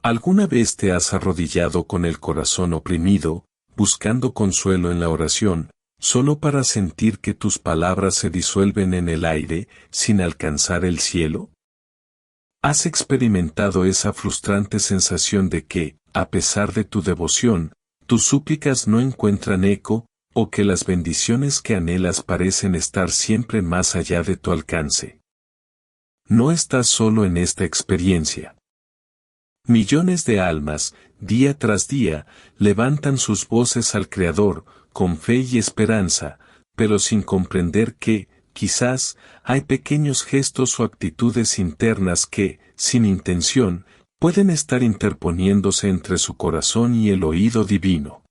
¿Alguna vez te has arrodillado con el corazón oprimido, buscando consuelo en la oración, solo para sentir que tus palabras se disuelven en el aire, sin alcanzar el cielo? ¿Has experimentado esa frustrante sensación de que, a pesar de tu devoción, tus súplicas no encuentran eco, o que las bendiciones que anhelas parecen estar siempre más allá de tu alcance? No estás solo en esta experiencia. Millones de almas, día tras día, levantan sus voces al Creador, con fe y esperanza, pero sin comprender que, quizás, hay pequeños gestos o actitudes internas que, sin intención, pueden estar interponiéndose entre su corazón y el oído divino.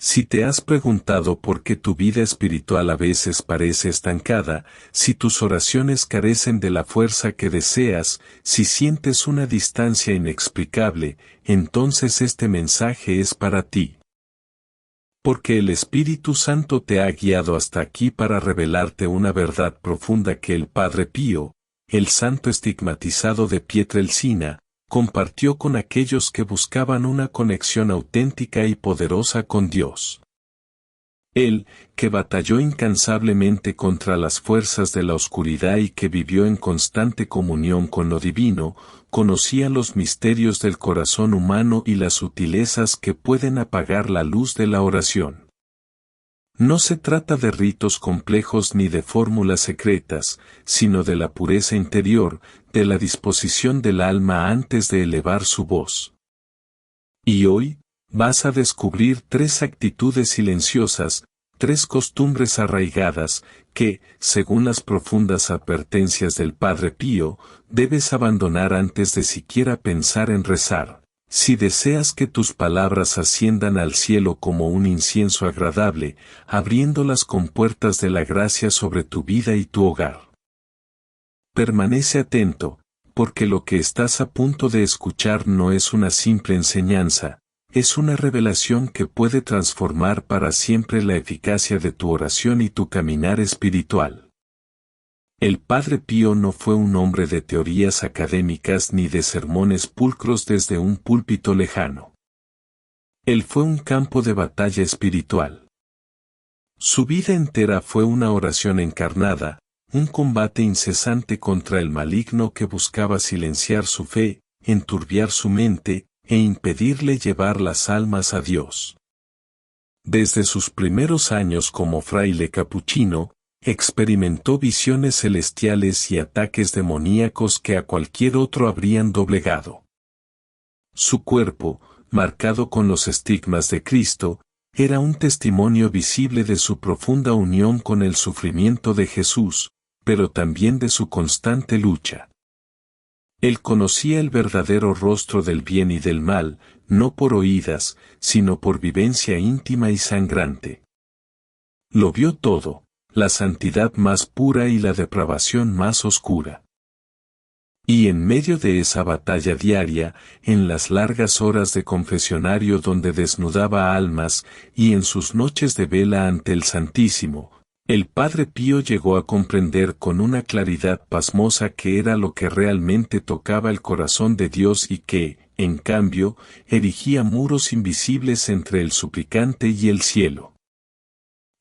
Si te has preguntado por qué tu vida espiritual a veces parece estancada, si tus oraciones carecen de la fuerza que deseas, si sientes una distancia inexplicable, entonces este mensaje es para ti. Porque el Espíritu Santo te ha guiado hasta aquí para revelarte una verdad profunda que el Padre Pío, el santo estigmatizado de Pietrelcina, compartió con aquellos que buscaban una conexión auténtica y poderosa con Dios. Él, que batalló incansablemente contra las fuerzas de la oscuridad y que vivió en constante comunión con lo divino, conocía los misterios del corazón humano y las sutilezas que pueden apagar la luz de la oración. No se trata de ritos complejos ni de fórmulas secretas, sino de la pureza interior, de la disposición del alma antes de elevar su voz. Y hoy, vas a descubrir 3 actitudes silenciosas, 3 costumbres arraigadas, que, según las profundas advertencias del Padre Pío, debes abandonar antes de siquiera pensar en rezar. Si deseas que tus palabras asciendan al cielo como un incienso agradable, abriendo las compuertas de la gracia sobre tu vida y tu hogar. Permanece atento, porque lo que estás a punto de escuchar no es una simple enseñanza, es una revelación que puede transformar para siempre la eficacia de tu oración y tu caminar espiritual. El Padre Pío no fue un hombre de teorías académicas ni de sermones pulcros desde un púlpito lejano. Él fue un campo de batalla espiritual. Su vida entera fue una oración encarnada, un combate incesante contra el maligno que buscaba silenciar su fe, enturbiar su mente, e impedirle llevar las almas a Dios. Desde sus primeros años como fraile capuchino, experimentó visiones celestiales y ataques demoníacos que a cualquier otro habrían doblegado. Su cuerpo, marcado con los estigmas de Cristo, era un testimonio visible de su profunda unión con el sufrimiento de Jesús, pero también de su constante lucha. Él conocía el verdadero rostro del bien y del mal, no por oídas, sino por vivencia íntima y sangrante. Lo vio todo, la santidad más pura y la depravación más oscura. Y en medio de esa batalla diaria, en las largas horas de confesionario donde desnudaba almas, y en sus noches de vela ante el Santísimo, el Padre Pío llegó a comprender con una claridad pasmosa qué era lo que realmente tocaba el corazón de Dios y que, en cambio, erigía muros invisibles entre el suplicante y el cielo.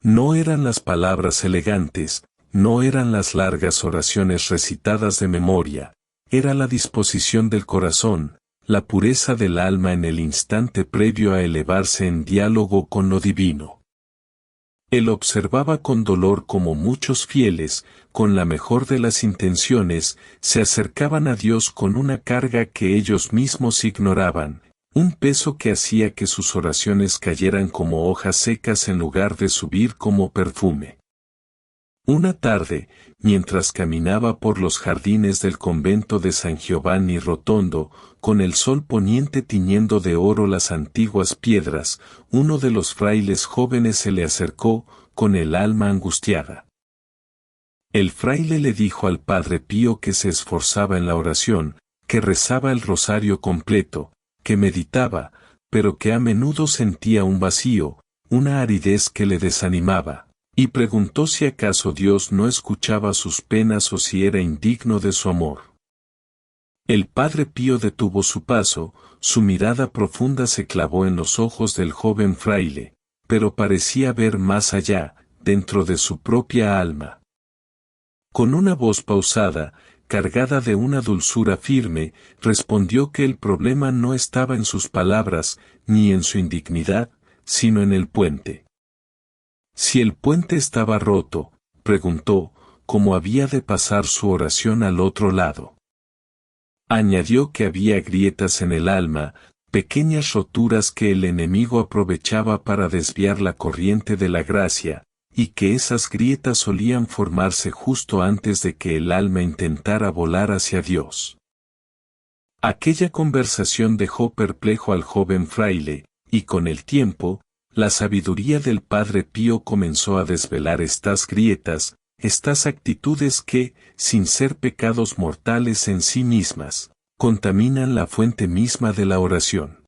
No eran las palabras elegantes, no eran las largas oraciones recitadas de memoria, era la disposición del corazón, la pureza del alma en el instante previo a elevarse en diálogo con lo divino. Él observaba con dolor cómo muchos fieles, con la mejor de las intenciones, se acercaban a Dios con una carga que ellos mismos ignoraban, un peso que hacía que sus oraciones cayeran como hojas secas en lugar de subir como perfume. Una tarde, mientras caminaba por los jardines del convento de San Giovanni Rotondo, con el sol poniente tiñendo de oro las antiguas piedras, uno de los frailes jóvenes se le acercó, con el alma angustiada. El fraile le dijo al Padre Pío que se esforzaba en la oración, que rezaba el rosario completo, que meditaba, pero que a menudo sentía un vacío, una aridez que le desanimaba, y preguntó si acaso Dios no escuchaba sus penas o si era indigno de su amor. El Padre Pío detuvo su paso, su mirada profunda se clavó en los ojos del joven fraile, pero parecía ver más allá, dentro de su propia alma. Con una voz pausada, cargada de una dulzura firme, respondió que el problema no estaba en sus palabras, ni en su indignidad, sino en el puente. Si el puente estaba roto, preguntó, ¿cómo había de pasar su oración al otro lado? Añadió que había grietas en el alma, pequeñas roturas que el enemigo aprovechaba para desviar la corriente de la gracia, y que esas grietas solían formarse justo antes de que el alma intentara volar hacia Dios. Aquella conversación dejó perplejo al joven fraile, y con el tiempo, la sabiduría del Padre Pío comenzó a desvelar estas grietas, estas actitudes que, sin ser pecados mortales en sí mismas, contaminan la fuente misma de la oración.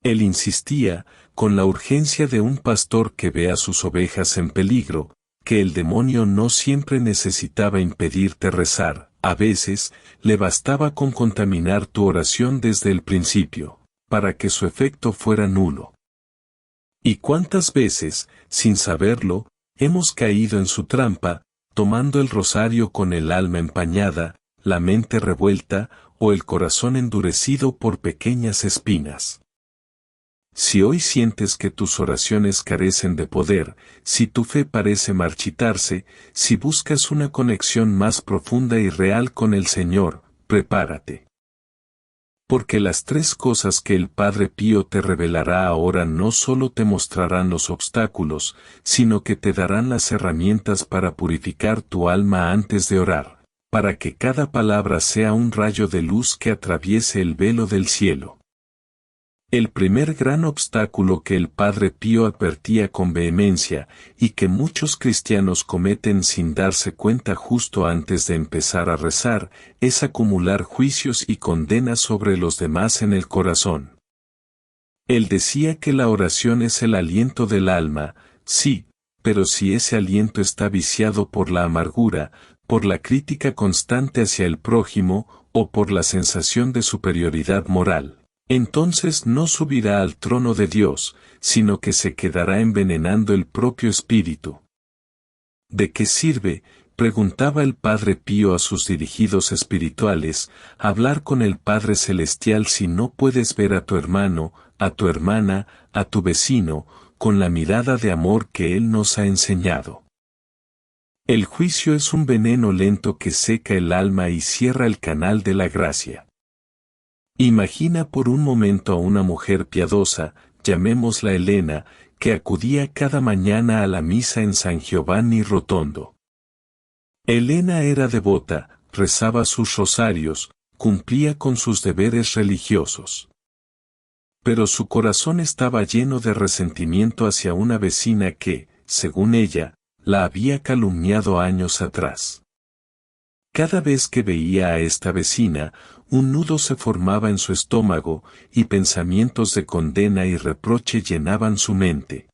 Él insistía, con la urgencia de un pastor que ve a sus ovejas en peligro, que el demonio no siempre necesitaba impedirte rezar, a veces, le bastaba con contaminar tu oración desde el principio, para que su efecto fuera nulo. ¿Y cuántas veces, sin saberlo, hemos caído en su trampa, tomando el rosario con el alma empañada, la mente revuelta, o el corazón endurecido por pequeñas espinas? Si hoy sientes que tus oraciones carecen de poder, si tu fe parece marchitarse, si buscas una conexión más profunda y real con el Señor, prepárate. Porque las tres cosas que el Padre Pío te revelará ahora no solo te mostrarán los obstáculos, sino que te darán las herramientas para purificar tu alma antes de orar, para que cada palabra sea un rayo de luz que atraviese el velo del cielo. El primer gran obstáculo que el Padre Pío advertía con vehemencia, y que muchos cristianos cometen sin darse cuenta justo antes de empezar a rezar, es acumular juicios y condenas sobre los demás en el corazón. Él decía que la oración es el aliento del alma, sí, pero si ese aliento está viciado por la amargura, por la crítica constante hacia el prójimo, o por la sensación de superioridad moral, entonces no subirá al trono de Dios, sino que se quedará envenenando el propio espíritu. ¿De qué sirve, preguntaba el Padre Pío a sus dirigidos espirituales, hablar con el Padre Celestial si no puedes ver a tu hermano, a tu hermana, a tu vecino, con la mirada de amor que Él nos ha enseñado? El juicio es un veneno lento que seca el alma y cierra el canal de la gracia. Imagina por un momento a una mujer piadosa, llamémosla Elena, que acudía cada mañana a la misa en San Giovanni Rotondo. Elena era devota, rezaba sus rosarios, cumplía con sus deberes religiosos. Pero su corazón estaba lleno de resentimiento hacia una vecina que, según ella, la había calumniado años atrás. Cada vez que veía a esta vecina, un nudo se formaba en su estómago, y pensamientos de condena y reproche llenaban su mente.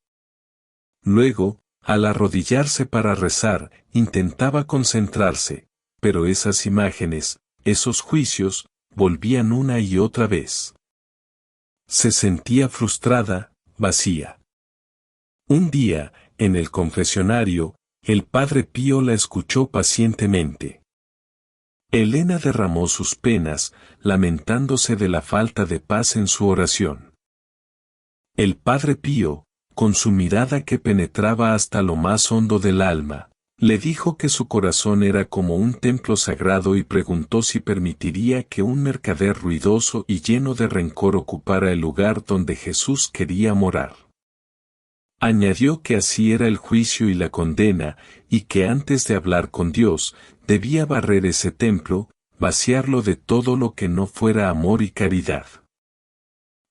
Luego, al arrodillarse para rezar, intentaba concentrarse, pero esas imágenes, esos juicios, volvían una y otra vez. Se sentía frustrada, vacía. Un día, en el confesionario, el Padre Pío la escuchó pacientemente. Elena derramó sus penas, lamentándose de la falta de paz en su oración. El Padre Pío, con su mirada que penetraba hasta lo más hondo del alma, le dijo que su corazón era como un templo sagrado y preguntó si permitiría que un mercader ruidoso y lleno de rencor ocupara el lugar donde Jesús quería morar. Añadió que así era el juicio y la condena, y que antes de hablar con Dios, debía barrer ese templo, vaciarlo de todo lo que no fuera amor y caridad.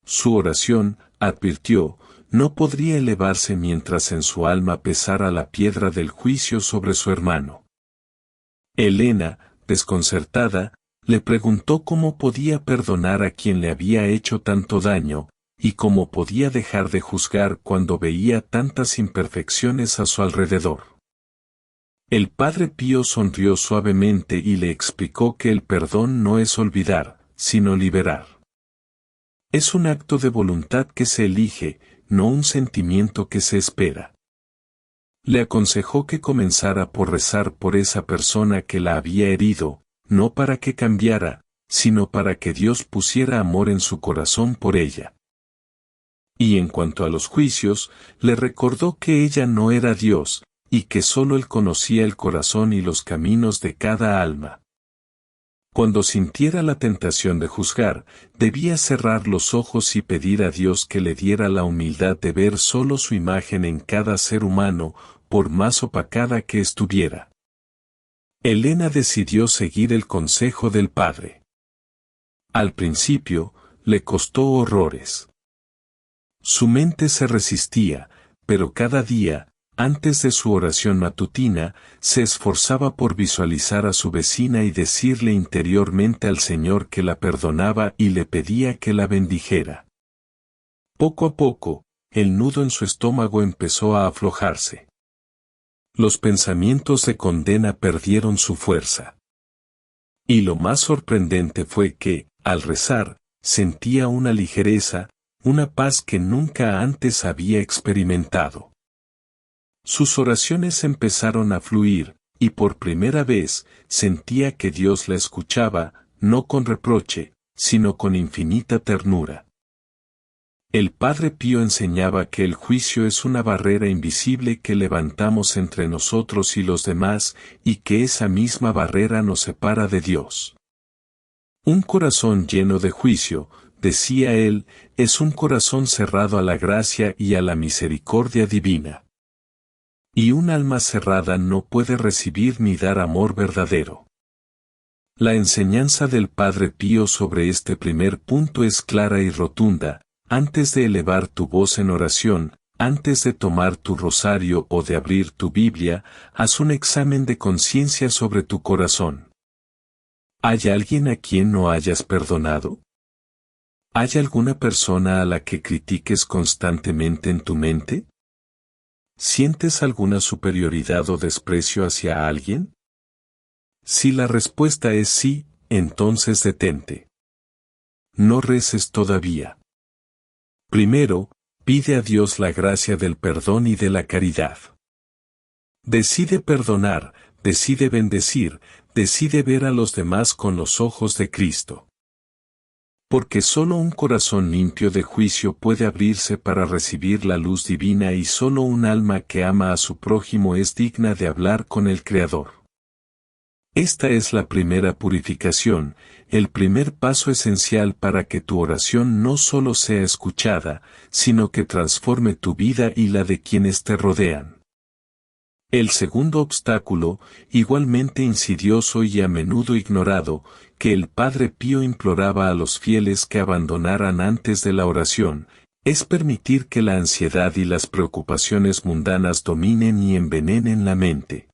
Su oración, advirtió, no podría elevarse mientras en su alma pesara la piedra del juicio sobre su hermano. Elena, desconcertada, le preguntó cómo podía perdonar a quien le había hecho tanto daño, y cómo podía dejar de juzgar cuando veía tantas imperfecciones a su alrededor. El Padre Pío sonrió suavemente y le explicó que el perdón no es olvidar, sino liberar. Es un acto de voluntad que se elige, no un sentimiento que se espera. Le aconsejó que comenzara por rezar por esa persona que la había herido, no para que cambiara, sino para que Dios pusiera amor en su corazón por ella. Y en cuanto a los juicios, le recordó que ella no era Dios, y que sólo Él conocía el corazón y los caminos de cada alma. Cuando sintiera la tentación de juzgar, debía cerrar los ojos y pedir a Dios que le diera la humildad de ver solo su imagen en cada ser humano, por más opacada que estuviera. Elena decidió seguir el consejo del padre. Al principio, le costó horrores. Su mente se resistía, pero cada día, antes de su oración matutina, se esforzaba por visualizar a su vecina y decirle interiormente al Señor que la perdonaba y le pedía que la bendijera. Poco a poco, el nudo en su estómago empezó a aflojarse. Los pensamientos de condena perdieron su fuerza. Y lo más sorprendente fue que, al rezar, sentía una ligereza, una paz que nunca antes había experimentado. Sus oraciones empezaron a fluir, y por primera vez, sentía que Dios la escuchaba, no con reproche, sino con infinita ternura. El Padre Pío enseñaba que el juicio es una barrera invisible que levantamos entre nosotros y los demás, y que esa misma barrera nos separa de Dios. Un corazón lleno de juicio, decía él, es un corazón cerrado a la gracia y a la misericordia divina. Y un alma cerrada no puede recibir ni dar amor verdadero. La enseñanza del Padre Pío sobre este primer punto es clara y rotunda. Antes de elevar tu voz en oración, antes de tomar tu rosario o de abrir tu Biblia, haz un examen de conciencia sobre tu corazón. ¿Hay alguien a quien no hayas perdonado? ¿Hay alguna persona a la que critiques constantemente en tu mente? ¿Sientes alguna superioridad o desprecio hacia alguien? Si la respuesta es sí, entonces detente. No reces todavía. Primero, pide a Dios la gracia del perdón y de la caridad. Decide perdonar, decide bendecir, decide ver a los demás con los ojos de Cristo. Porque solo un corazón limpio de juicio puede abrirse para recibir la luz divina y solo un alma que ama a su prójimo es digna de hablar con el Creador. Esta es la primera purificación, el primer paso esencial para que tu oración no solo sea escuchada, sino que transforme tu vida y la de quienes te rodean. El segundo obstáculo, igualmente insidioso y a menudo ignorado, que el Padre Pío imploraba a los fieles que abandonaran antes de la oración, es permitir que la ansiedad y las preocupaciones mundanas dominen y envenenen la mente.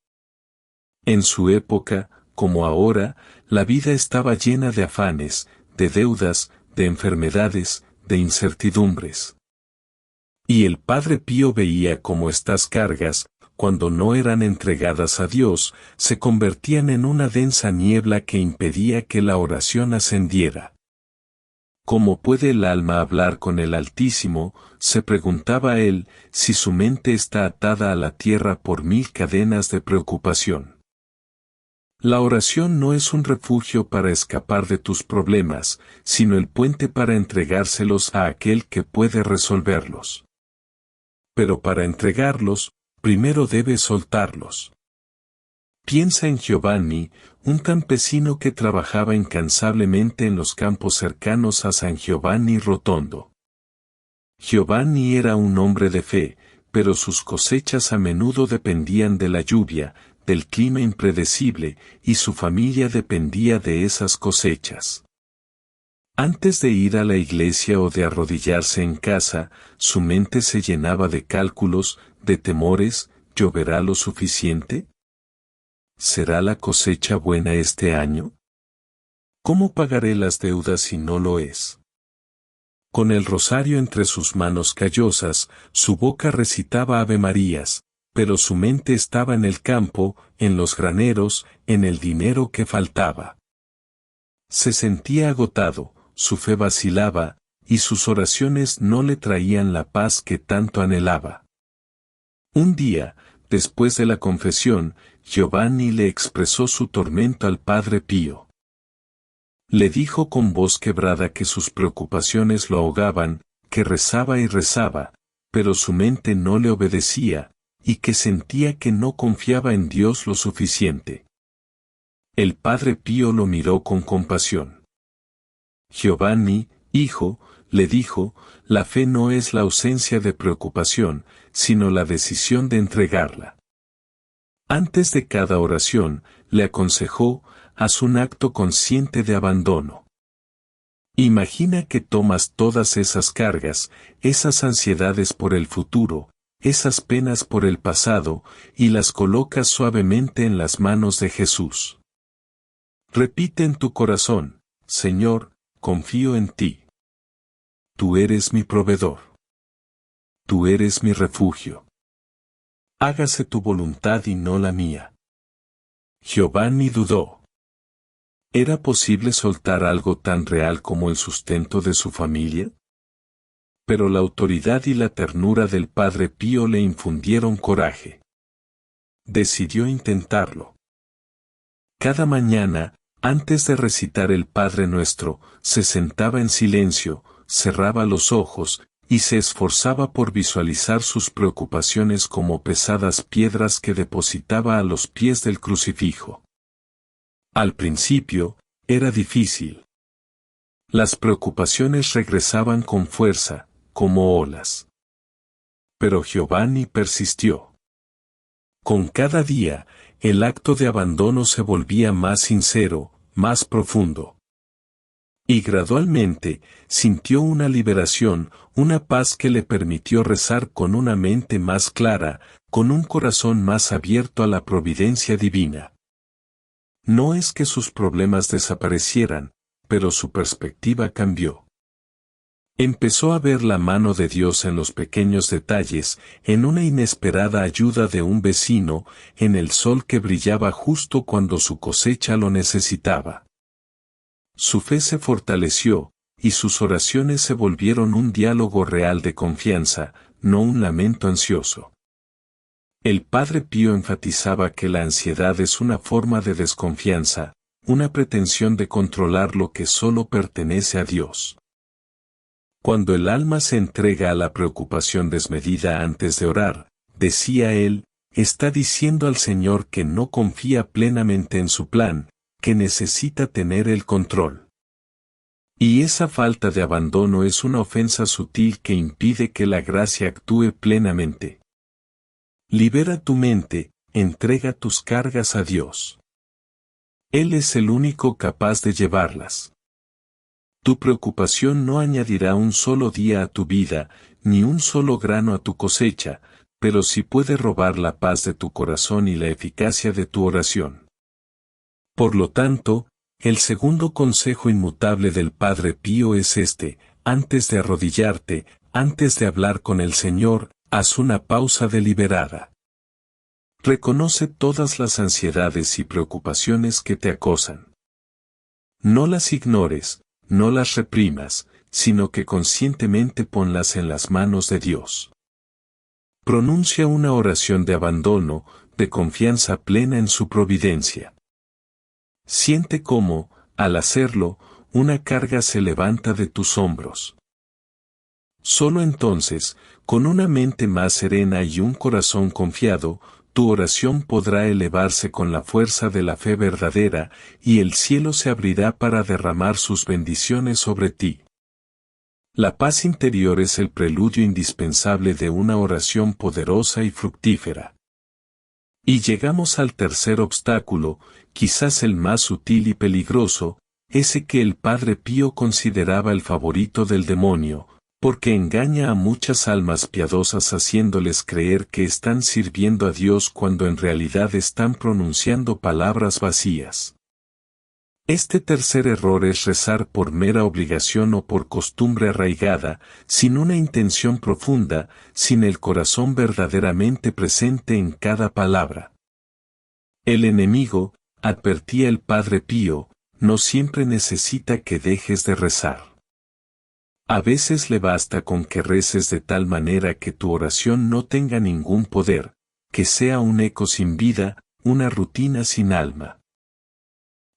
En su época, como ahora, la vida estaba llena de afanes, de deudas, de enfermedades, de incertidumbres. Y el Padre Pío veía cómo estas cargas, cuando no eran entregadas a Dios, se convertían en una densa niebla que impedía que la oración ascendiera. ¿Cómo puede el alma hablar con el Altísimo?, se preguntaba él, si su mente está atada a la tierra por 1000 cadenas de preocupación. La oración no es un refugio para escapar de tus problemas, sino el puente para entregárselos a aquel que puede resolverlos. Pero para entregarlos, primero debes soltarlos. Piensa en Giovanni, un campesino que trabajaba incansablemente en los campos cercanos a San Giovanni Rotondo. Giovanni era un hombre de fe, pero sus cosechas a menudo dependían de la lluvia, del clima impredecible, y su familia dependía de esas cosechas. Antes de ir a la iglesia o de arrodillarse en casa, su mente se llenaba de cálculos, de temores. ¿Lloverá lo suficiente? ¿Será la cosecha buena este año? ¿Cómo pagaré las deudas si no lo es? Con el rosario entre sus manos callosas, su boca recitaba avemarías, pero su mente estaba en el campo, en los graneros, en el dinero que faltaba. Se sentía agotado, su fe vacilaba, y sus oraciones no le traían la paz que tanto anhelaba. Un día, después de la confesión, Giovanni le expresó su tormento al Padre Pío. Le dijo con voz quebrada que sus preocupaciones lo ahogaban, que rezaba y rezaba, pero su mente no le obedecía, y que sentía que no confiaba en Dios lo suficiente. El Padre Pío lo miró con compasión. Giovanni, hijo, le dijo, la fe no es la ausencia de preocupación, sino la decisión de entregarla. Antes de cada oración, le aconsejó, haz un acto consciente de abandono. Imagina que tomas todas esas cargas, esas ansiedades por el futuro, esas penas por el pasado, y las colocas suavemente en las manos de Jesús. Repite en tu corazón, Señor, confío en ti. Tú eres mi proveedor. Tú eres mi refugio. Hágase tu voluntad y no la mía. Giovanni dudó. ¿Era posible soltar algo tan real como el sustento de su familia? Pero la autoridad y la ternura del Padre Pío le infundieron coraje. Decidió intentarlo. Cada mañana, antes de recitar el Padre Nuestro, se sentaba en silencio, cerraba los ojos, y se esforzaba por visualizar sus preocupaciones como pesadas piedras que depositaba a los pies del crucifijo. Al principio, era difícil. Las preocupaciones regresaban con fuerza, como olas. Pero Giovanni persistió. Con cada día, el acto de abandono se volvía más sincero, más profundo. Y gradualmente, sintió una liberación, una paz que le permitió rezar con una mente más clara, con un corazón más abierto a la providencia divina. No es que sus problemas desaparecieran, pero su perspectiva cambió. Empezó a ver la mano de Dios en los pequeños detalles, en una inesperada ayuda de un vecino, en el sol que brillaba justo cuando su cosecha lo necesitaba. Su fe se fortaleció, y sus oraciones se volvieron un diálogo real de confianza, no un lamento ansioso. El Padre Pío enfatizaba que la ansiedad es una forma de desconfianza, una pretensión de controlar lo que solo pertenece a Dios. Cuando el alma se entrega a la preocupación desmedida antes de orar, decía él, está diciendo al Señor que no confía plenamente en su plan, que necesita tener el control. Y esa falta de abandono es una ofensa sutil que impide que la gracia actúe plenamente. Libera tu mente, entrega tus cargas a Dios. Él es el único capaz de llevarlas. Tu preocupación no añadirá un solo día a tu vida, ni un solo grano a tu cosecha, pero sí puede robar la paz de tu corazón y la eficacia de tu oración. Por lo tanto, el segundo consejo inmutable del Padre Pío es este: antes de arrodillarte, antes de hablar con el Señor, haz una pausa deliberada. Reconoce todas las ansiedades y preocupaciones que te acosan. No las ignores, no las reprimas, sino que conscientemente ponlas en las manos de Dios. Pronuncia una oración de abandono, de confianza plena en su providencia. Siente cómo, al hacerlo, una carga se levanta de tus hombros. Solo entonces, con una mente más serena y un corazón confiado, tu oración podrá elevarse con la fuerza de la fe verdadera, y el cielo se abrirá para derramar sus bendiciones sobre ti. La paz interior es el preludio indispensable de una oración poderosa y fructífera. Y llegamos al tercer obstáculo, quizás el más sutil y peligroso, ese que el Padre Pío consideraba el favorito del demonio, porque engaña a muchas almas piadosas haciéndoles creer que están sirviendo a Dios cuando en realidad están pronunciando palabras vacías. Este tercer error es rezar por mera obligación o por costumbre arraigada, sin una intención profunda, sin el corazón verdaderamente presente en cada palabra. El enemigo, advertía el Padre Pío, no siempre necesita que dejes de rezar. A veces le basta con que reces de tal manera que tu oración no tenga ningún poder, que sea un eco sin vida, una rutina sin alma.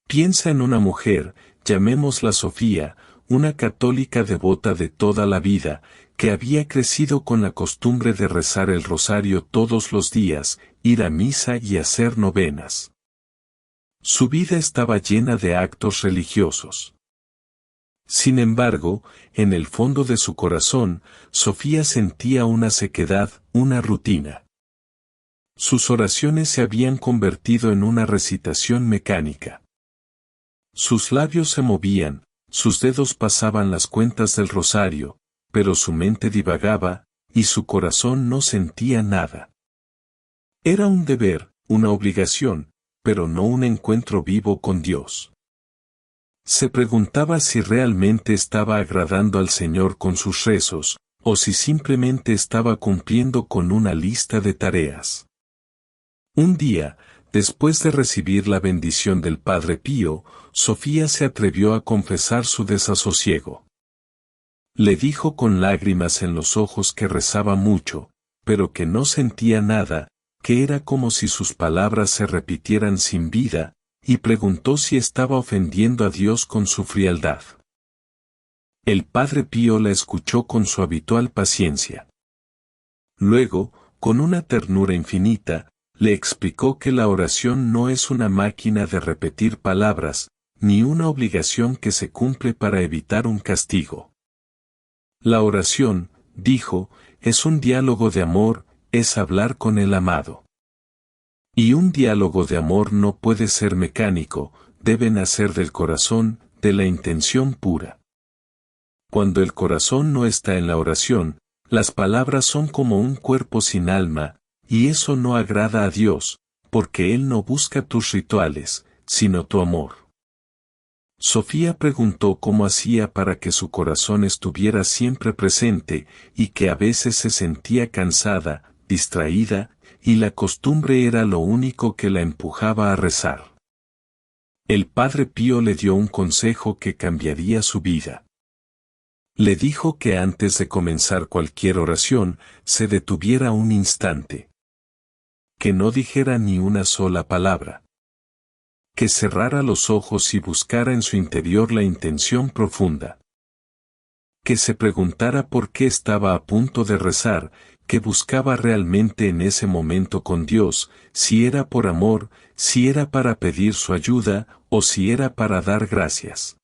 Piensa en una mujer, llamémosla Sofía, una católica devota de toda la vida, que había crecido con la costumbre de rezar el rosario todos los días, ir a misa y hacer novenas. Su vida estaba llena de actos religiosos. Sin embargo, en el fondo de su corazón, Sofía sentía una sequedad, una rutina. Sus oraciones se habían convertido en una recitación mecánica. Sus labios se movían, sus dedos pasaban las cuentas del rosario, pero su mente divagaba, y su corazón no sentía nada. Era un deber, una obligación, pero no un encuentro vivo con Dios. Se preguntaba si realmente estaba agradando al Señor con sus rezos, o si simplemente estaba cumpliendo con una lista de tareas. Un día, después de recibir la bendición del Padre Pío, Sofía se atrevió a confesar su desasosiego. Le dijo con lágrimas en los ojos que rezaba mucho, pero que no sentía nada, que era como si sus palabras se repitieran sin vida, y preguntó si estaba ofendiendo a Dios con su frialdad. El Padre Pío la escuchó con su habitual paciencia. Luego, con una ternura infinita, le explicó que la oración no es una máquina de repetir palabras, ni una obligación que se cumple para evitar un castigo. La oración, dijo, es un diálogo de amor, es hablar con el amado. Y un diálogo de amor no puede ser mecánico, debe nacer del corazón, de la intención pura. Cuando el corazón no está en la oración, las palabras son como un cuerpo sin alma, y eso no agrada a Dios, porque Él no busca tus rituales, sino tu amor. Sofía preguntó cómo hacía para que su corazón estuviera siempre presente, y que a veces se sentía cansada, distraída, y la costumbre era lo único que la empujaba a rezar. El Padre Pío le dio un consejo que cambiaría su vida. Le dijo que antes de comenzar cualquier oración, se detuviera un instante. Que no dijera ni una sola palabra. Que cerrara los ojos y buscara en su interior la intención profunda. Que se preguntara por qué estaba a punto de rezar, que buscaba realmente en ese momento con Dios, si era por amor, si era para pedir su ayuda, o si era para dar gracias.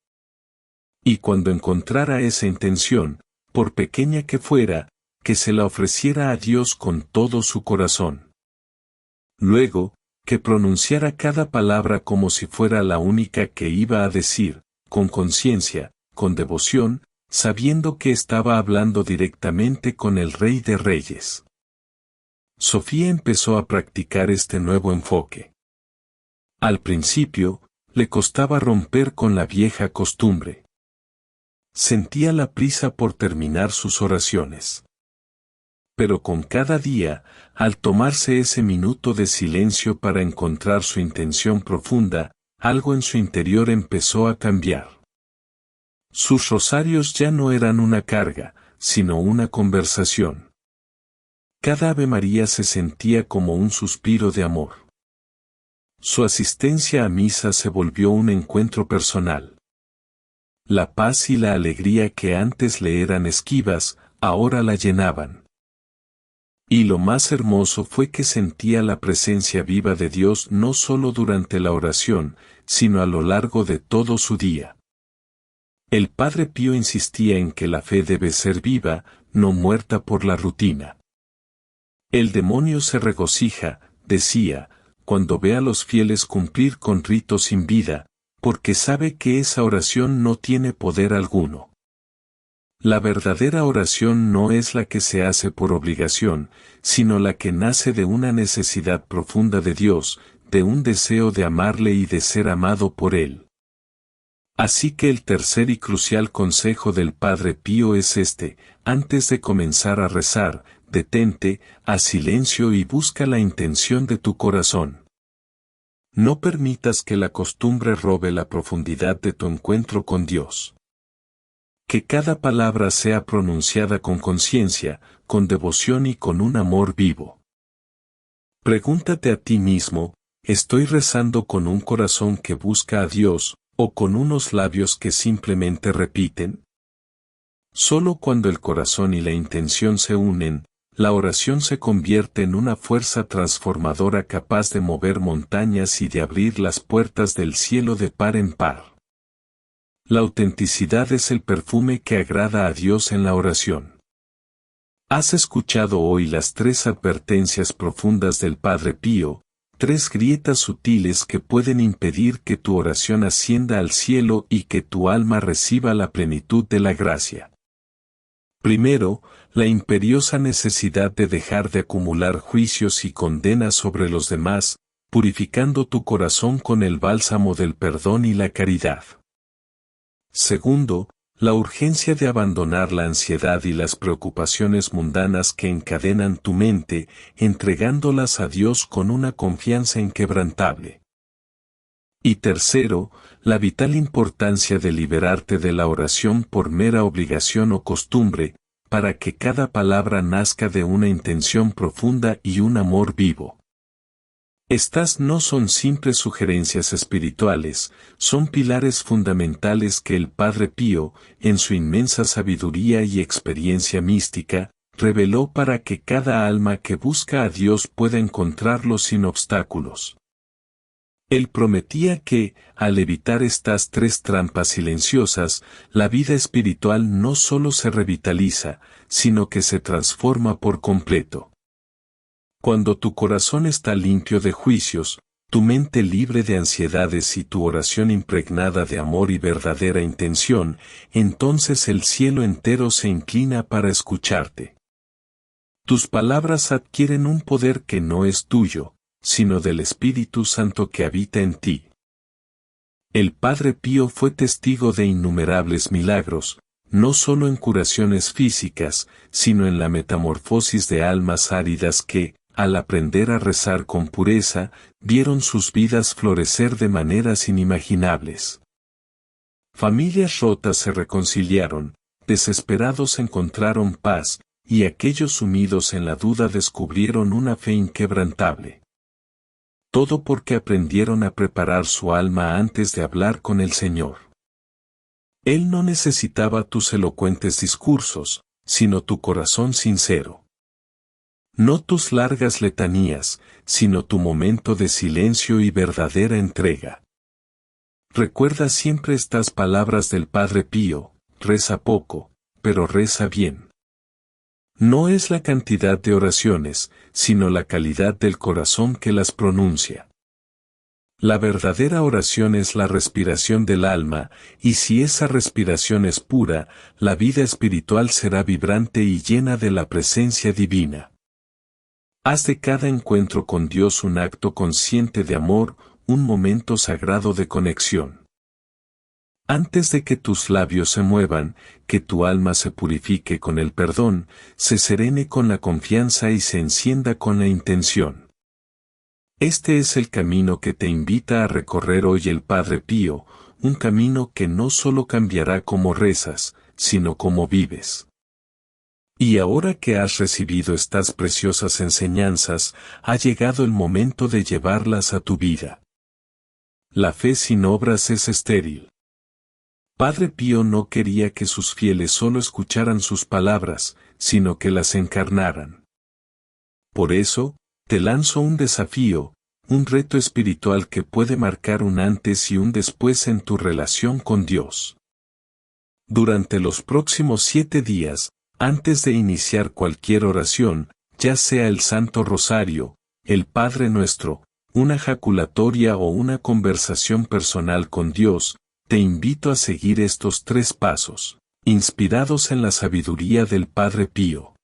Y cuando encontrara esa intención, por pequeña que fuera, que se la ofreciera a Dios con todo su corazón. Luego, que pronunciara cada palabra como si fuera la única que iba a decir, con conciencia, con devoción, sabiendo que estaba hablando directamente con el Rey de Reyes. Sofía empezó a practicar este nuevo enfoque. Al principio, le costaba romper con la vieja costumbre. Sentía la prisa por terminar sus oraciones. Pero con cada día, al tomarse ese minuto de silencio para encontrar su intención profunda, algo en su interior empezó a cambiar. Sus rosarios ya no eran una carga, sino una conversación. Cada Ave María se sentía como un suspiro de amor. Su asistencia a misa se volvió un encuentro personal. La paz y la alegría que antes le eran esquivas, ahora la llenaban. Y lo más hermoso fue que sentía la presencia viva de Dios no solo durante la oración, sino a lo largo de todo su día. El Padre Pío insistía en que la fe debe ser viva, no muerta por la rutina. El demonio se regocija, decía, cuando ve a los fieles cumplir con ritos sin vida, porque sabe que esa oración no tiene poder alguno. La verdadera oración no es la que se hace por obligación, sino la que nace de una necesidad profunda de Dios, de un deseo de amarle y de ser amado por Él. Así que el tercer y crucial consejo del Padre Pío es este: antes de comenzar a rezar, detente, haz silencio y busca la intención de tu corazón. No permitas que la costumbre robe la profundidad de tu encuentro con Dios. Que cada palabra sea pronunciada con conciencia, con devoción y con un amor vivo. Pregúntate a ti mismo: ¿estoy rezando con un corazón que busca a Dios, o con unos labios que simplemente repiten? Solo cuando el corazón y la intención se unen, la oración se convierte en una fuerza transformadora capaz de mover montañas y de abrir las puertas del cielo de par en par. La autenticidad es el perfume que agrada a Dios en la oración. Has escuchado hoy las 3 advertencias profundas del Padre Pío, 3 grietas sutiles que pueden impedir que tu oración ascienda al cielo y que tu alma reciba la plenitud de la gracia. Primero, la imperiosa necesidad de dejar de acumular juicios y condenas sobre los demás, purificando tu corazón con el bálsamo del perdón y la caridad. Segundo, la urgencia de abandonar la ansiedad y las preocupaciones mundanas que encadenan tu mente, entregándolas a Dios con una confianza inquebrantable. Y tercero, la vital importancia de liberarte de la oración por mera obligación o costumbre, para que cada palabra nazca de una intención profunda y un amor vivo. Estas no son simples sugerencias espirituales, son pilares fundamentales que el Padre Pío, en su inmensa sabiduría y experiencia mística, reveló para que cada alma que busca a Dios pueda encontrarlo sin obstáculos. Él prometía que, al evitar estas 3 trampas silenciosas, la vida espiritual no solo se revitaliza, sino que se transforma por completo. Cuando tu corazón está limpio de juicios, tu mente libre de ansiedades y tu oración impregnada de amor y verdadera intención, entonces el cielo entero se inclina para escucharte. Tus palabras adquieren un poder que no es tuyo, sino del Espíritu Santo que habita en ti. El Padre Pío fue testigo de innumerables milagros, no solo en curaciones físicas, sino en la metamorfosis de almas áridas que, al aprender a rezar con pureza, vieron sus vidas florecer de maneras inimaginables. Familias rotas se reconciliaron, desesperados encontraron paz, y aquellos sumidos en la duda descubrieron una fe inquebrantable. Todo porque aprendieron a preparar su alma antes de hablar con el Señor. Él no necesitaba tus elocuentes discursos, sino tu corazón sincero. No tus largas letanías, sino tu momento de silencio y verdadera entrega. Recuerda siempre estas palabras del Padre Pío: reza poco, pero reza bien. No es la cantidad de oraciones, sino la calidad del corazón que las pronuncia. La verdadera oración es la respiración del alma, y si esa respiración es pura, la vida espiritual será vibrante y llena de la presencia divina. Haz de cada encuentro con Dios un acto consciente de amor, un momento sagrado de conexión. Antes de que tus labios se muevan, que tu alma se purifique con el perdón, se serene con la confianza y se encienda con la intención. Este es el camino que te invita a recorrer hoy el Padre Pío, un camino que no solo cambiará cómo rezas, sino cómo vives. Y ahora que has recibido estas preciosas enseñanzas, ha llegado el momento de llevarlas a tu vida. La fe sin obras es estéril. Padre Pío no quería que sus fieles solo escucharan sus palabras, sino que las encarnaran. Por eso, te lanzo un desafío, un reto espiritual que puede marcar un antes y un después en tu relación con Dios. Durante los próximos 7 días, antes de iniciar cualquier oración, ya sea el Santo Rosario, el Padre Nuestro, una jaculatoria o una conversación personal con Dios, te invito a seguir estos 3 pasos, inspirados en la sabiduría del Padre Pío.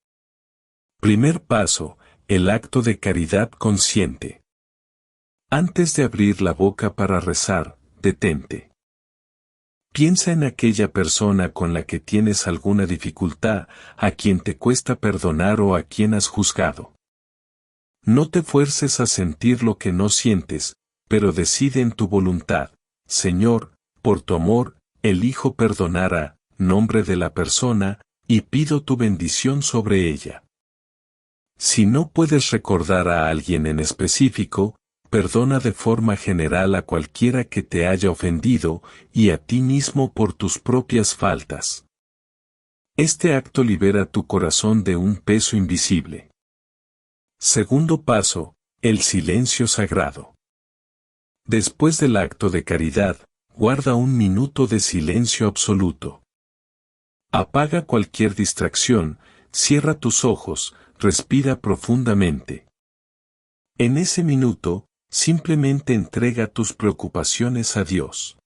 Primer paso, el acto de caridad consciente. Antes de abrir la boca para rezar, detente. Piensa en aquella persona con la que tienes alguna dificultad, a quien te cuesta perdonar o a quien has juzgado. No te fuerces a sentir lo que no sientes, pero decide en tu voluntad: Señor, por tu amor, elijo perdonar a nombre de la persona, y pido tu bendición sobre ella. Si no puedes recordar a alguien en específico, perdona de forma general a cualquiera que te haya ofendido, y a ti mismo por tus propias faltas. Este acto libera tu corazón de un peso invisible. Segundo paso: el silencio sagrado. Después del acto de caridad, guarda un minuto de silencio absoluto. Apaga cualquier distracción, cierra tus ojos, respira profundamente. En ese minuto, simplemente entrega tus preocupaciones a Dios.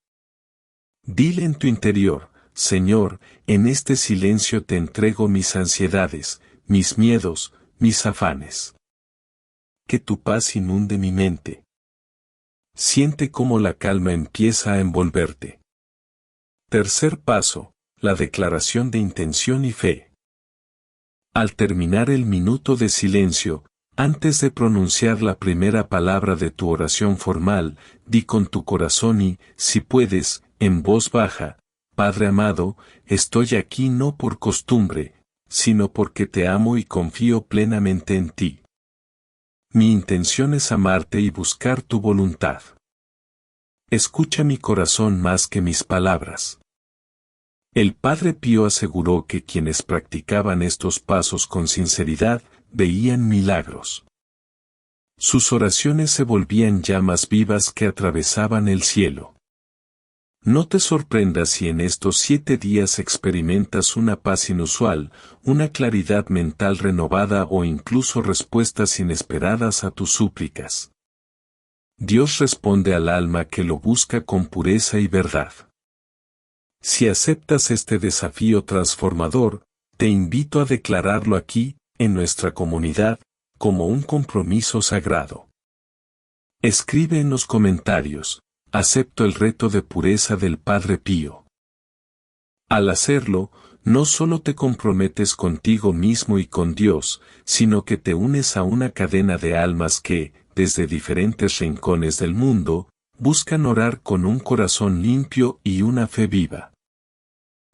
Dile en tu interior: Señor, en este silencio te entrego mis ansiedades, mis miedos, mis afanes. Que tu paz inunde mi mente. Siente cómo la calma empieza a envolverte. Tercer paso: la declaración de intención y fe. Al terminar el minuto de silencio, antes de pronunciar la primera palabra de tu oración formal, di con tu corazón y, si puedes, en voz baja: Padre amado, estoy aquí no por costumbre, sino porque te amo y confío plenamente en ti. Mi intención es amarte y buscar tu voluntad. Escucha mi corazón más que mis palabras. El Padre Pío aseguró que quienes practicaban estos pasos con sinceridad, veían milagros. Sus oraciones se volvían llamas vivas que atravesaban el cielo. No te sorprendas si en estos 7 días experimentas una paz inusual, una claridad mental renovada o incluso respuestas inesperadas a tus súplicas. Dios responde al alma que lo busca con pureza y verdad. Si aceptas este desafío transformador, te invito a declararlo aquí, en nuestra comunidad, como un compromiso sagrado. Escribe en los comentarios: acepto el reto de pureza del Padre Pío. Al hacerlo, no solo te comprometes contigo mismo y con Dios, sino que te unes a una cadena de almas que, desde diferentes rincones del mundo, buscan orar con un corazón limpio y una fe viva.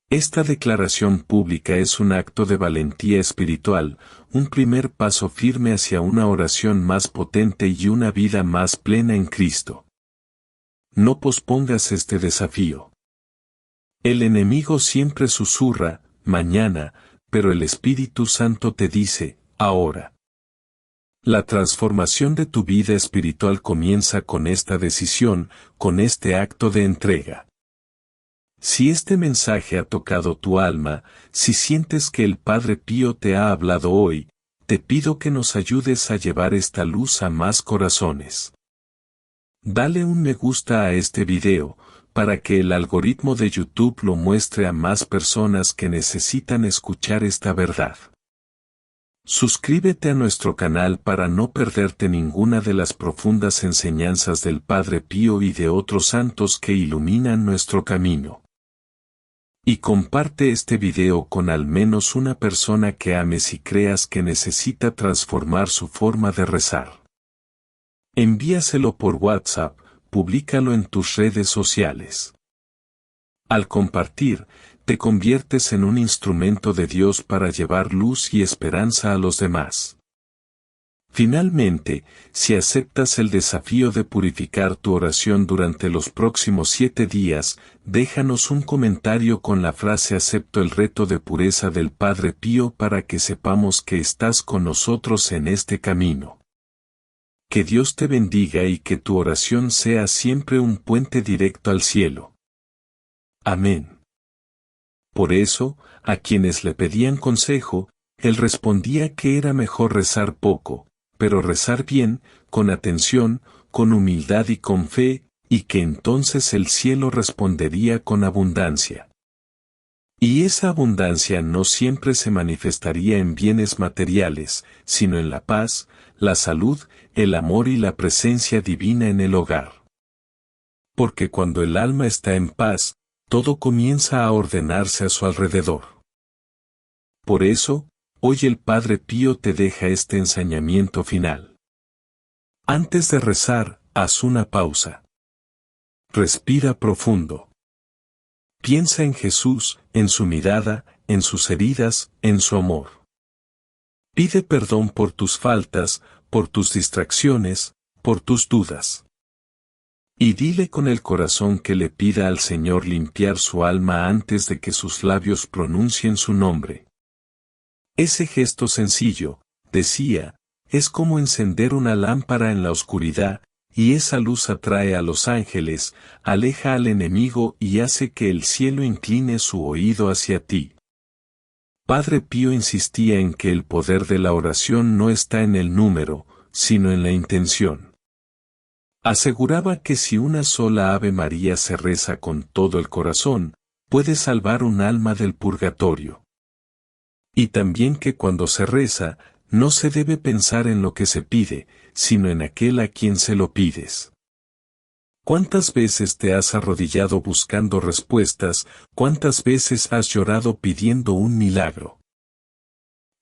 Esta declaración pública es un acto de valentía espiritual, un primer paso firme hacia una oración más potente y una vida más plena en Cristo. No pospongas este desafío. El enemigo siempre susurra: mañana, pero el Espíritu Santo te dice: ahora. La transformación de tu vida espiritual comienza con esta decisión, con este acto de entrega. Si este mensaje ha tocado tu alma, si sientes que el Padre Pío te ha hablado hoy, te pido que nos ayudes a llevar esta luz a más corazones. Dale un me gusta a este video, para que el algoritmo de YouTube lo muestre a más personas que necesitan escuchar esta verdad. Suscríbete a nuestro canal para no perderte ninguna de las profundas enseñanzas del Padre Pío y de otros santos que iluminan nuestro camino. Y comparte este video con al menos una persona que ames y creas que necesita transformar su forma de rezar. Envíaselo por WhatsApp, públicalo en tus redes sociales. Al compartir, te conviertes en un instrumento de Dios para llevar luz y esperanza a los demás. Finalmente, si aceptas el desafío de purificar tu oración durante los próximos 7 días, déjanos un comentario con la frase acepto el reto de pureza del Padre Pío para que sepamos que estás con nosotros en este camino. Que Dios te bendiga y que tu oración sea siempre un puente directo al cielo. Amén. Por eso, a quienes le pedían consejo, él respondía que era mejor rezar poco, pero rezar bien, con atención, con humildad y con fe, y que entonces el cielo respondería con abundancia. Y esa abundancia no siempre se manifestaría en bienes materiales, sino en la paz, la salud, el amor y la presencia divina en el hogar. Porque cuando el alma está en paz, todo comienza a ordenarse a su alrededor. Por eso, hoy el Padre Pío te deja este enseñamiento final. Antes de rezar, haz una pausa. Respira profundo. Piensa en Jesús, en su mirada, en sus heridas, en su amor. Pide perdón por tus faltas, por tus distracciones, por tus dudas. Y dile con el corazón que le pida al Señor limpiar su alma antes de que sus labios pronuncien su nombre. Ese gesto sencillo, decía, es como encender una lámpara en la oscuridad, y esa luz atrae a los ángeles, aleja al enemigo y hace que el cielo incline su oído hacia ti. Padre Pío insistía en que el poder de la oración no está en el número, sino en la intención. Aseguraba que si una sola Ave María se reza con todo el corazón, puede salvar un alma del purgatorio. Y también que cuando se reza, no se debe pensar en lo que se pide, sino en aquel a quien se lo pides. ¿Cuántas veces te has arrodillado buscando respuestas? ¿Cuántas veces has llorado pidiendo un milagro?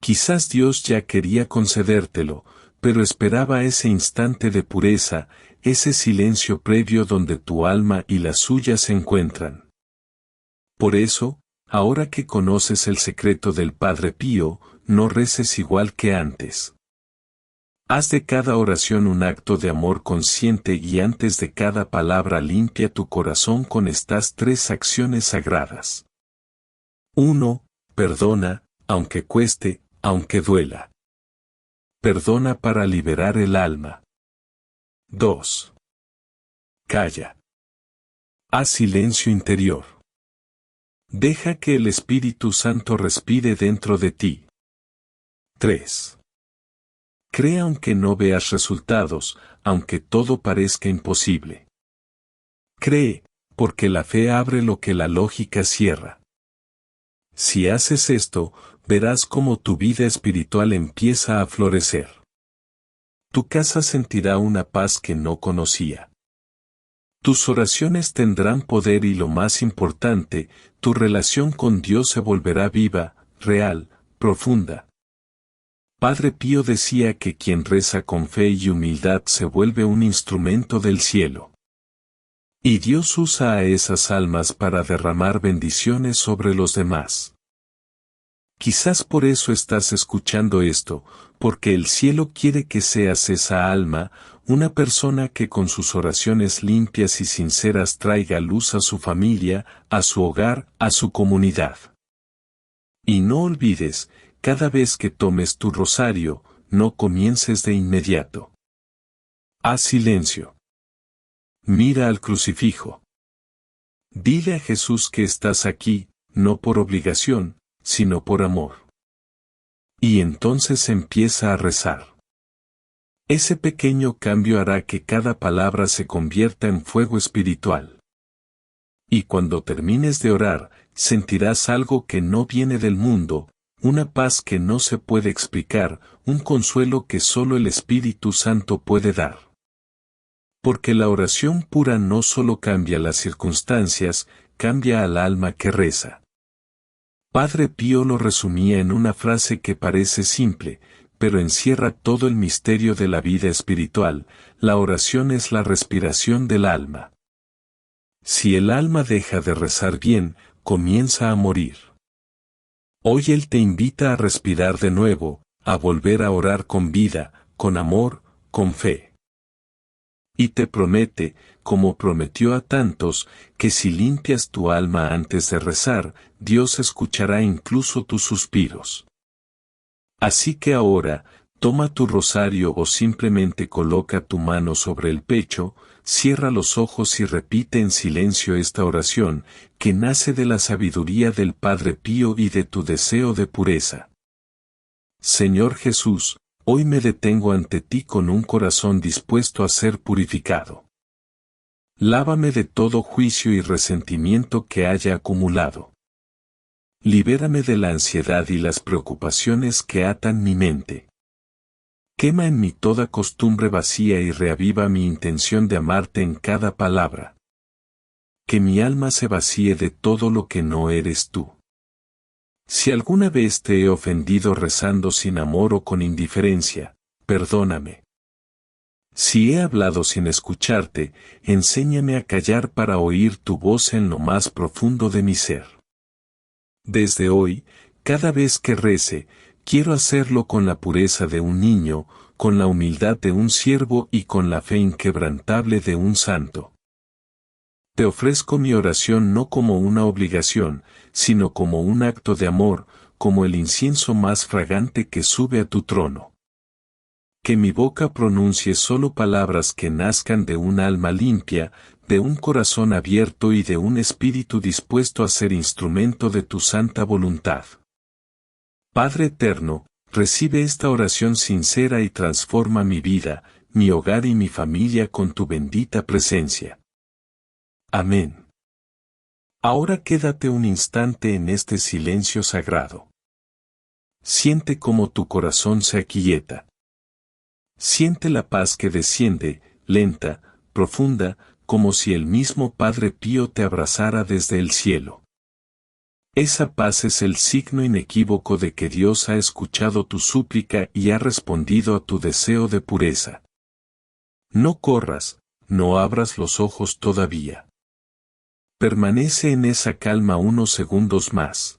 Quizás Dios ya quería concedértelo, pero esperaba ese instante de pureza, ese silencio previo donde tu alma y la suya se encuentran. Por eso, ahora que conoces el secreto del Padre Pío, no reces igual que antes. Haz de cada oración un acto de amor consciente y antes de cada palabra limpia tu corazón con estas 3 acciones sagradas. 1. Perdona, aunque cueste, aunque duela. Perdona para liberar el alma. 2. Calla. Haz silencio interior. Deja que el Espíritu Santo respire dentro de ti. 3. Cree aunque no veas resultados, aunque todo parezca imposible. Cree, porque la fe abre lo que la lógica cierra. Si haces esto, verás cómo tu vida espiritual empieza a florecer. Tu casa sentirá una paz que no conocía. Tus oraciones tendrán poder y lo más importante, tu relación con Dios se volverá viva, real, profunda. Padre Pío decía que quien reza con fe y humildad se vuelve un instrumento del cielo. Y Dios usa a esas almas para derramar bendiciones sobre los demás. Quizás por eso estás escuchando esto, porque el cielo quiere que seas esa alma, una persona que con sus oraciones limpias y sinceras traiga luz a su familia, a su hogar, a su comunidad. Y no olvides, cada vez que tomes tu rosario, no comiences de inmediato. Haz silencio. Mira al crucifijo. Dile a Jesús que estás aquí, no por obligación, sino por amor. Y entonces empieza a rezar. Ese pequeño cambio hará que cada palabra se convierta en fuego espiritual. Y cuando termines de orar, sentirás algo que no viene del mundo, una paz que no se puede explicar, un consuelo que solo el Espíritu Santo puede dar. Porque la oración pura no solo cambia las circunstancias, cambia al alma que reza. Padre Pío lo resumía en una frase que parece simple, pero encierra todo el misterio de la vida espiritual: la oración es la respiración del alma. Si el alma deja de rezar bien, comienza a morir. Hoy Él te invita a respirar de nuevo, a volver a orar con vida, con amor, con fe. Y te promete, como prometió a tantos, que si limpias tu alma antes de rezar, Dios escuchará incluso tus suspiros. Así que ahora, toma tu rosario o simplemente coloca tu mano sobre el pecho, cierra los ojos y repite en silencio esta oración, que nace de la sabiduría del Padre Pío y de tu deseo de pureza. Señor Jesús, hoy me detengo ante ti con un corazón dispuesto a ser purificado. Lávame de todo juicio y resentimiento que haya acumulado. Libérame de la ansiedad y las preocupaciones que atan mi mente. Quema en mí toda costumbre vacía y reaviva mi intención de amarte en cada palabra. Que mi alma se vacíe de todo lo que no eres tú. Si alguna vez te he ofendido rezando sin amor o con indiferencia, perdóname. Si he hablado sin escucharte, enséñame a callar para oír tu voz en lo más profundo de mi ser. Desde hoy, cada vez que rece, quiero hacerlo con la pureza de un niño, con la humildad de un siervo y con la fe inquebrantable de un santo. Te ofrezco mi oración no como una obligación, sino como un acto de amor, como el incienso más fragante que sube a tu trono. Que mi boca pronuncie solo palabras que nazcan de un alma limpia, de un corazón abierto y de un espíritu dispuesto a ser instrumento de tu santa voluntad. Padre eterno, recibe esta oración sincera y transforma mi vida, mi hogar y mi familia con tu bendita presencia. Amén. Ahora quédate un instante en este silencio sagrado. Siente cómo tu corazón se aquieta. Siente la paz que desciende, lenta, profunda, como si el mismo Padre Pío te abrazara desde el cielo. Esa paz es el signo inequívoco de que Dios ha escuchado tu súplica y ha respondido a tu deseo de pureza. No corras, no abras los ojos todavía. Permanece en esa calma unos segundos más.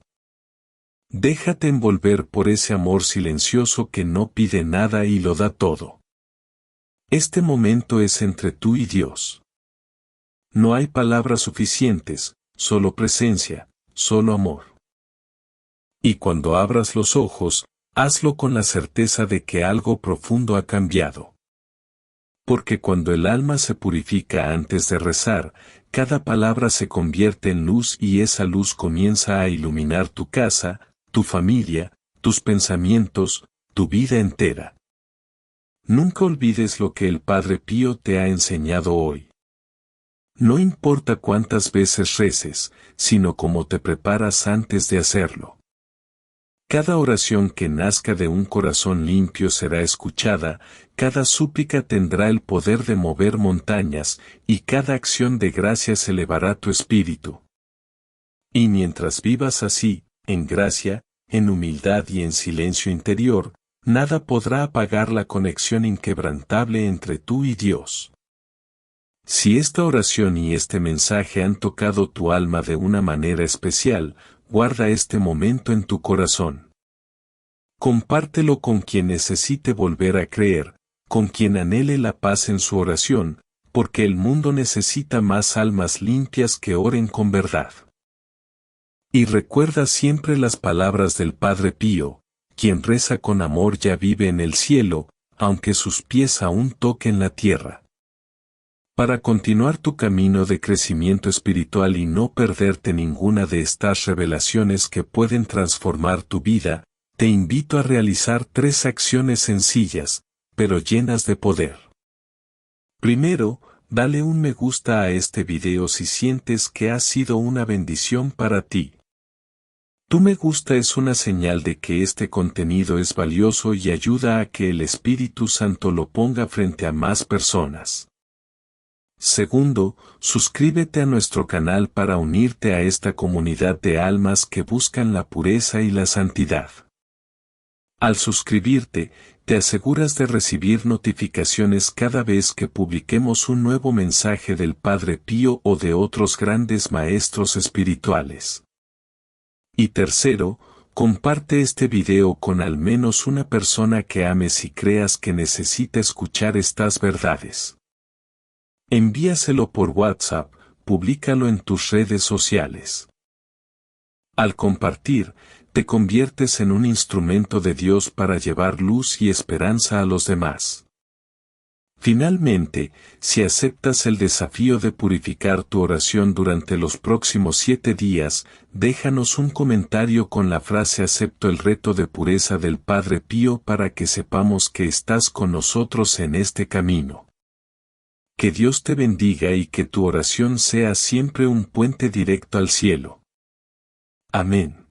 Déjate envolver por ese amor silencioso que no pide nada y lo da todo. Este momento es entre tú y Dios. No hay palabras suficientes, solo presencia, solo amor. Y cuando abras los ojos, hazlo con la certeza de que algo profundo ha cambiado. Porque cuando el alma se purifica antes de rezar, cada palabra se convierte en luz y esa luz comienza a iluminar tu casa, tu familia, tus pensamientos, tu vida entera. Nunca olvides lo que el Padre Pío te ha enseñado hoy. No importa cuántas veces reces, sino cómo te preparas antes de hacerlo. Cada oración que nazca de un corazón limpio será escuchada, cada súplica tendrá el poder de mover montañas, y cada acción de gracias elevará tu espíritu. Y mientras vivas así, en gracia, en humildad y en silencio interior, nada podrá apagar la conexión inquebrantable entre tú y Dios. Si esta oración y este mensaje han tocado tu alma de una manera especial, guarda este momento en tu corazón. Compártelo con quien necesite volver a creer, con quien anhele la paz en su oración, porque el mundo necesita más almas limpias que oren con verdad. Y recuerda siempre las palabras del Padre Pío: quien reza con amor ya vive en el cielo, aunque sus pies aún toquen la tierra. Para continuar tu camino de crecimiento espiritual y no perderte ninguna de estas revelaciones que pueden transformar tu vida, te invito a realizar 3 acciones sencillas, pero llenas de poder. Primero, dale un me gusta a este video si sientes que ha sido una bendición para ti. Tu me gusta es una señal de que este contenido es valioso y ayuda a que el Espíritu Santo lo ponga frente a más personas. Segundo, suscríbete a nuestro canal para unirte a esta comunidad de almas que buscan la pureza y la santidad. Al suscribirte, te aseguras de recibir notificaciones cada vez que publiquemos un nuevo mensaje del Padre Pío o de otros grandes maestros espirituales. Y tercero, comparte este video con al menos una persona que ames y creas que necesita escuchar estas verdades. Envíaselo por WhatsApp, públicalo en tus redes sociales. Al compartir, te conviertes en un instrumento de Dios para llevar luz y esperanza a los demás. Finalmente, si aceptas el desafío de purificar tu oración durante los próximos 7 días, déjanos un comentario con la frase "acepto el reto de pureza del Padre Pío" para que sepamos que estás con nosotros en este camino. Que Dios te bendiga y que tu oración sea siempre un puente directo al cielo. Amén.